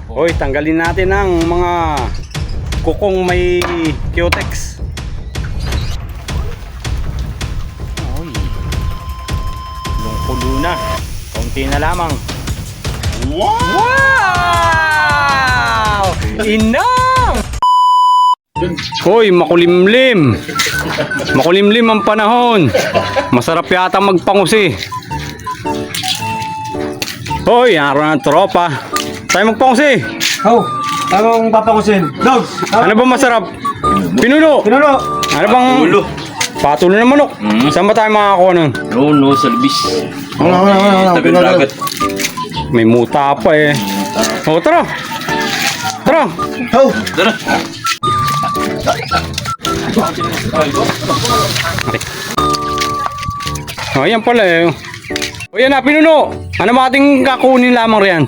Hoy, tanggalin natin ang mga kukong may cutex. Hoy. Lungkulo na. Kaunti na lamang. Wow! Inang! Hoy, makulimlim. Makulimlim ang panahon. Masarap yata magpangusi. Hoy, araw ng tropa. Tayo magpangusi. Oh, anong papangusin? Dog! Ano ba masarap? Pinuno. Pinuno! Ano bang Patulo. patulo ng manok? Saan ba tayo makakakuha nun? No, sa labis. Tabi ng dagat. May muta pa eh. O, tara. Tara. Oh! Tara. O, yan pala eh. O, yan na, pinuno. Ano ba ating kakunin lamang riyan?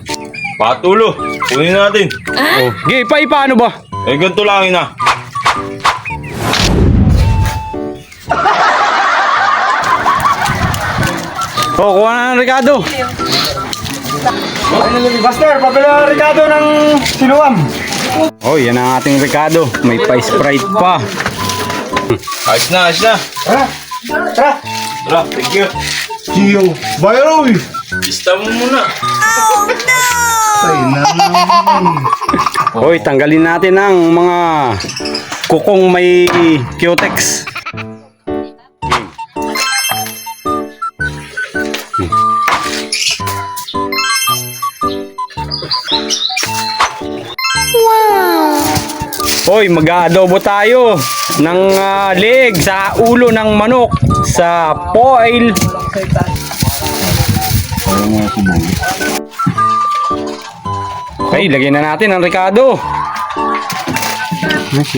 Patulo. Kunin natin. O, okay, paano ba? Eh, ganito lang na. O, kuha na ng Ricardo. Buster, papila Ricardo ng sinuam. O, yan ang ating Ricardo. May pa-sprite pa. Ayos na, ayos na. Tara! Tara! Tara, thank you. Gio! Bayaroy! Lista mo muna. Ay na! Hoy, tanggalin natin ang mga kukong may cutex. Hoy, mag-aadobo tayo ng leg sa ulo ng manok sa foil. Okay, lagyan na natin ang Ricardo.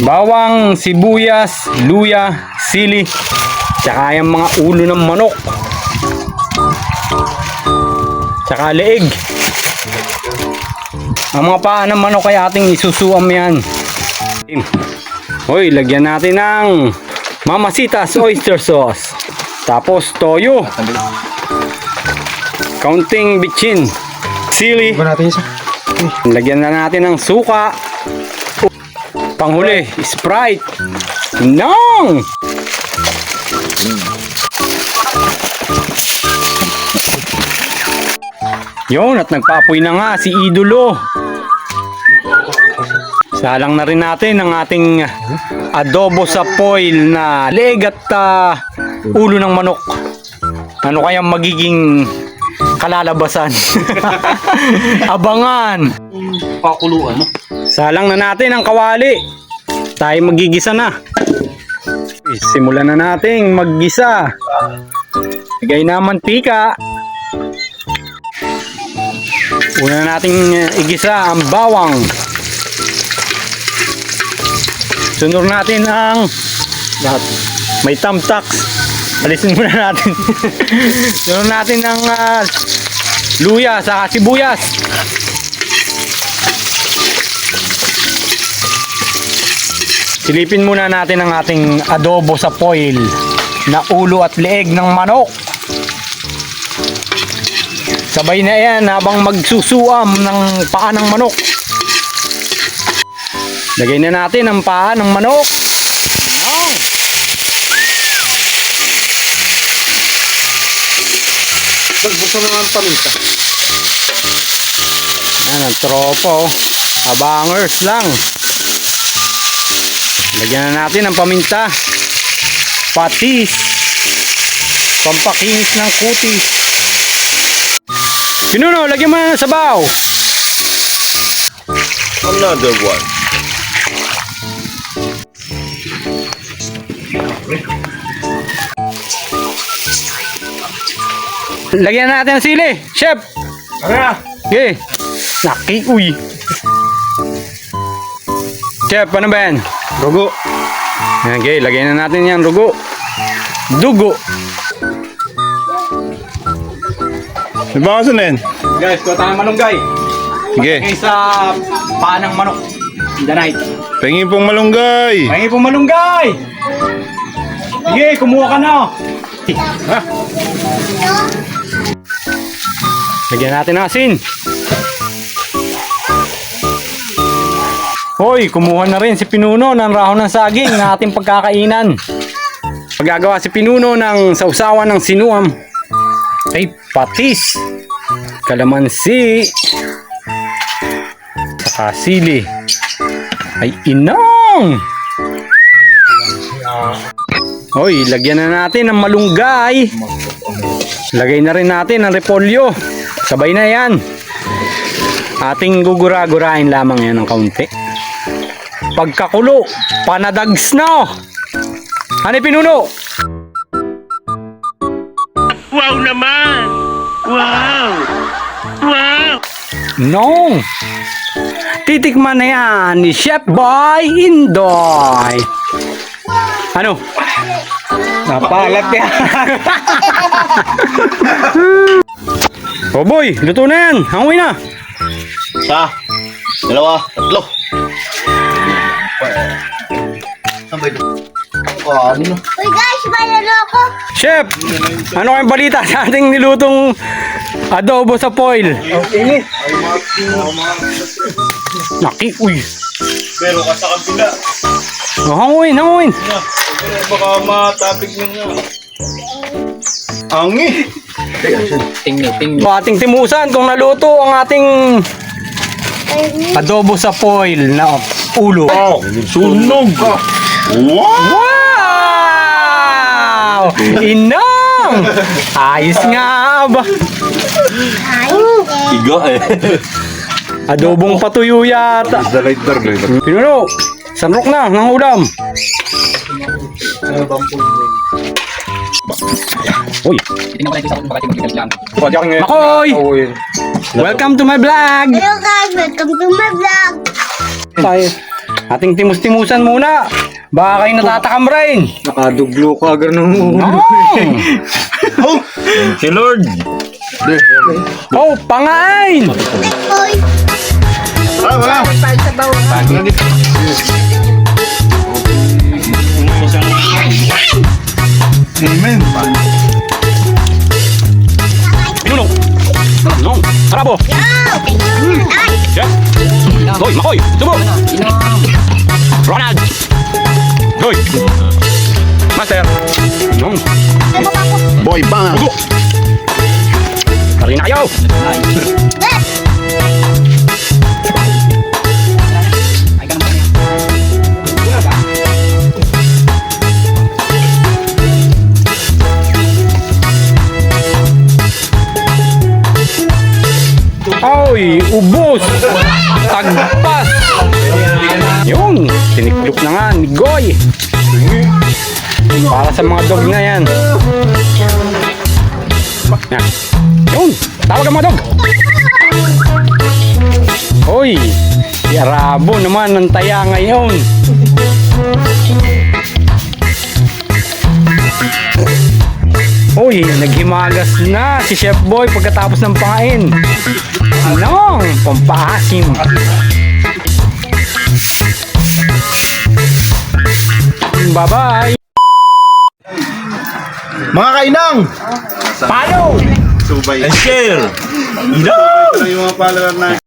Bawang, sibuyas, luya, sili, tsaka yung mga ulo ng manok. Tsaka leeg. Ang mga paa ng manok ay ating isusuam yan. Hoy, lagyan natin ng Mamacita's oyster sauce. Tapos toyo. Kaunting bitchin. Sili. Iba natin isa. Lagyan na natin ng suka. Panghuli, Sprite. Nong! Yun, at nagpaapoy na nga si Idolo. Salang na rin natin ang ating adobo sa foil na leg at ulo ng manok. Ano kaya magiging kalalabasan? Abangan! Pakuluan mo. Salang na natin ang kawali. Tayo magigisa na. Simulan na nating maggisa. Lagay na mantika. Una nating igisa ang bawang. Sunod natin ang may thumbtacks. Alisin muna natin. Sunod natin ang luya sa sibuyas. Silipin muna natin ang ating adobo sa foil na ulo at leeg ng manok. Sabay na yan habang magsusuam ng paa ng manok. Lagay na natin ang paa ng manok. Nong! Buksan mo nga ang paminta. Yan ang tropo. Abangers lang. Lagyan na natin ang paminta. Patis. Pampakinis ng kutis. Pinuno, lagyan mo na ng sabaw. Another one. Lagyan na natin ang sili. Chef. Tara! Okay. Uy. Chef, ano ba yan? Rugo! Okay, lagyan na natin yan. Rugo. Dugo. Ibangasan na yan. Guys, kuha tayo malunggay. Sige. Okay, sa paa ng manok. In the night. Pengin pong malunggay! Pahingi po malunggay! Sige, kumuha ka na. Ha? Lagyan natin ng asin. Hoy, kumuha na rin si Pinuno ng rahon ng saging na ating pagkakainan. Magagawa si Pinuno ng sausawan ng sinuam. Ay, patis. Kalamansi. Saka sili. Ay, inong! Hoy, lagyan na natin ng malunggay. Lagay na rin natin ang repolyo. Sabay na yan. Ating gugura-gurain lamang yan ng kaunti. Pagkakulo, panadags na. Ano Pinuno? Wow naman! Wow! Wow! No! Titikman na yan ni Chef Boy Indoy. Ano? Napalat yan. Oh boy, luto na yan. Hangoy na. Isa, dalawa, tatlo. Uy guys, malalo ako. Chef, ano kayong balita sa ating nilutong adobo sa foil? Naki, uy. Pero ka sa kabila. Oh, hanguin, hanguin. Baka matapig nyo nga. Angi. Ating timusan kung naluto ang ating adobo sa foil na ulo. Sunog. Wow. Wow! Inong! Ayos nga ba? Iga eh. Adobong patuyo yata. The lighter, lighter. Pinuno, sanrok na ng ulam. Uy, Makoy! Welcome to my vlog! Hello guys, welcome to my vlog. Tayo. Ating timus-timusan muna. Baka kayo natatakam rin. Nakaduglo ka agad ng Si Lord. Oh, pangain! Uy, Ah, wala. Amen. Pinuno! No, harabo! Chef! Hoy, Makoy! Subo! Ronald! Hoy! Master! No. Boy, bang. Subo! Tari na kayo! Ay, ubos! Tagpas! Yun, tiniklop na nga ni Goy. Para sa mga dog na yan. Yan. Yun, tawag ang mga dog. Hoy, si Arabo naman ng taya ngayon. Hoy, naghimagas na si Chef Boy pagkatapos ng pangain. Anong pampaasim. Bye-bye. Mga kainang. Follow! Subay. And share. Ito yung mga follower na